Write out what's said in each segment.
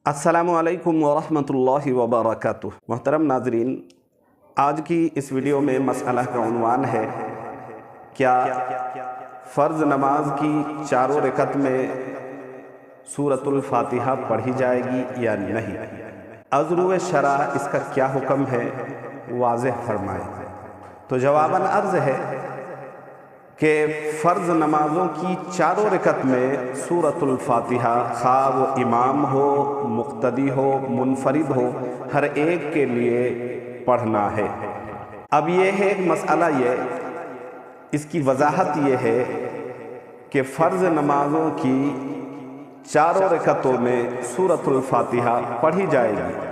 अस्सलामु अलैकुम वरहमतुल्लाहि वबरकातुह। मोहतरम नाजरीन, आज की इस वीडियो में मसला का उन्वान है, क्या फ़र्ज़ नमाज की चारों रकत में सूरतुल फातिहा पढ़ी जाएगी या नहीं। अज़रुए शरा इसका क्या हुक्म है, वाज़ेह फरमाए। तो जवाबन अर्ज़ है कि फ़र्ज़ नमाज़ों की चारों रकत में सूरतुल फातिहा, खा वो इमाम हो, मुक़्तदी हो, मुनफरिद हो, हर एक के लिए पढ़ना है। अब ये है मसला, ये इसकी वजाहत ये है कि फ़र्ज़ नमाज़ों की चारों रकतों में सूरतुल फातिहा पढ़ी जाएगी।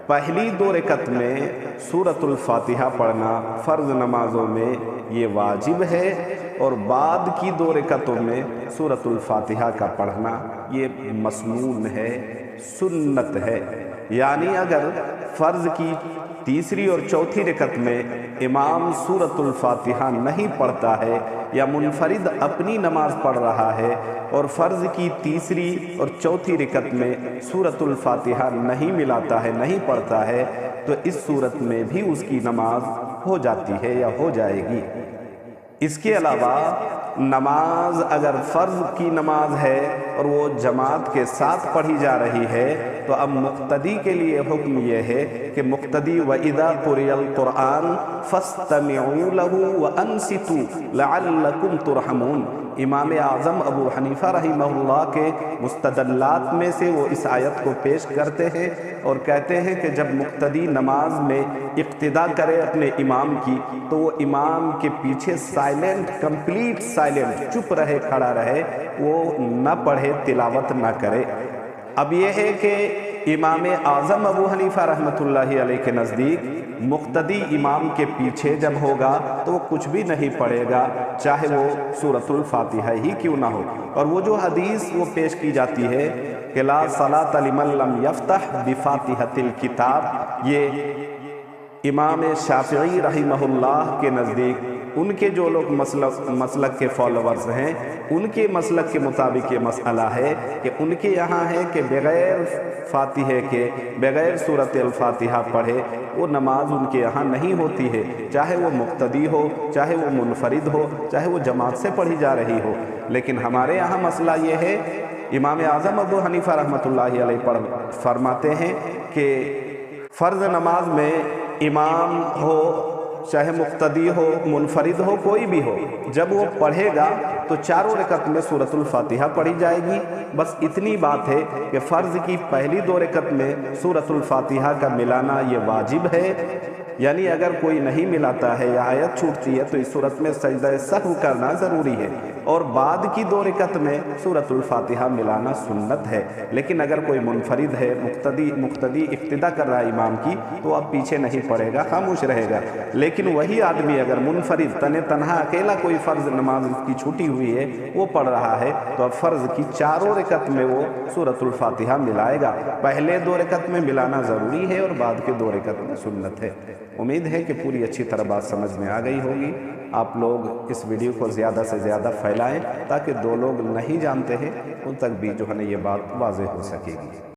पहली दो रकत में सूरतुल फातिहा पढ़ना फ़र्ज़ नमाज़ों में ये वाजिब है, और बाद की दो रकतों में सूरतुल फातिहा का पढ़ना ये मसनून है, सुन्नत है। यानी अगर फ़र्ज़ की तीसरी और चौथी रकत में इमाम सूरतुल फातिहा नहीं पढ़ता है या मुनफरिद अपनी नमाज पढ़ रहा है और फ़र्ज़ की तीसरी और चौथी रकत में सूरतुल फातिहा नहीं मिलाता है, नहीं पढ़ता है, तो इस सूरत में भी उसकी नमाज हो जाती है या हो जाएगी। इसके अलावा नमाज अगर फ़र्ज़ की नमाज है और वो जमात के साथ पढ़ी जा रही है, तो अब मुक़्तदी के लिए हुक्म ये है कि मुक़्तदी व इज़ा क़ुरिअल क़ुरआन फ़स्तमिऊ लहू व अंसितू लअल्लकुम तुरहमून। इमाम आज़म अबू हनीफ़ा रहिमहुल्लाह के मुस्तदल्लात में से वो इस आयत को पेश करते हैं और कहते हैं कि जब मुक़्तदी नमाज में इक़्तिदा करे अपने इमाम की, तो वो इमाम के पीछे साइलेंट, कंप्लीट साइलेंट, चुप रहे, खड़ा रहे, वो न पढ़े, तिलावत न करे। अब ये है कि इमाम आज़म अबू हनीफ़ा रहमतुल्लाहि अलैह के नज़दीक मुक़्तदी इमाम के पीछे जब होगा तो वो कुछ भी नहीं पढ़ेगा, चाहे वो सूरतुल फातिहा ही क्यों ना हो। और वो जो हदीस वो पेश की जाती है कि ला सलात लिमन लम यफ्तह बिफातिहतिल किताब, ये इमाम शाफ़िई रहिमहुल्लाह के नज़दीक उनके जो लोग मसलक के फॉलोवर्स हैं, उनके मसलक के मुताबिक ये मसला है कि उनके यहाँ है कि बग़ैर फातिहे के, बग़ैर सूरत अल-फातिहा पढ़े वो नमाज उनके यहाँ नहीं होती है, चाहे वो मुक़्तदी हो, चाहे वो मुनफरिद हो, चाहे वो जमात से पढ़ी जा रही हो। लेकिन हमारे यहाँ मसला ये है, इमाम आज़म अबू हनीफ़ा रहमतुल्लाहि अलैह फरमाते हैं कि फ़र्ज़ नमाज में इमाम हो, चाहे मुक़्तदी हो, मुनफरिद हो, कोई भी हो, जब वो पढ़ेगा तो चारों रकत में सूरतुल फातिहा पढ़ी जाएगी। बस इतनी बात है कि फ़र्ज़ की पहली दो रकत में सूरतुल फातिहा का मिलाना ये वाजिब है। यानी अगर कोई नहीं मिलाता है या आयत छूटती है तो इस सूरत में सजदा सहव करना ज़रूरी है, और बाद की दो रकत में सूरतुल फातिहा मिलाना सुन्नत है। लेकिन अगर कोई मुनफरिद है, मुक़्तदी इक़्तिदा कर रहा है इमाम की, तो अब पीछे नहीं पड़ेगा, खामोश रहेगा। लेकिन वही आदमी अगर मुनफरिद तने तनहा अकेला कोई फ़र्ज़ नमाज की छूटी हुई है वो पढ़ रहा है, तो अब फ़र्ज़ की चारों रकत में वो सूरतुल फातिहा मिलाएगा। पहले दो रकत में मिलाना ज़रूरी है और बाद के दो रकत में सुन्नत है। उम्मीद है कि पूरी अच्छी तरह बात समझ में आ गई होगी। आप लोग इस वीडियो को ज़्यादा से ज़्यादा फैलाएं ताकि दो लोग नहीं जानते हैं उन तक भी जो है ना ये बात वाज़ेह हो सकेगी।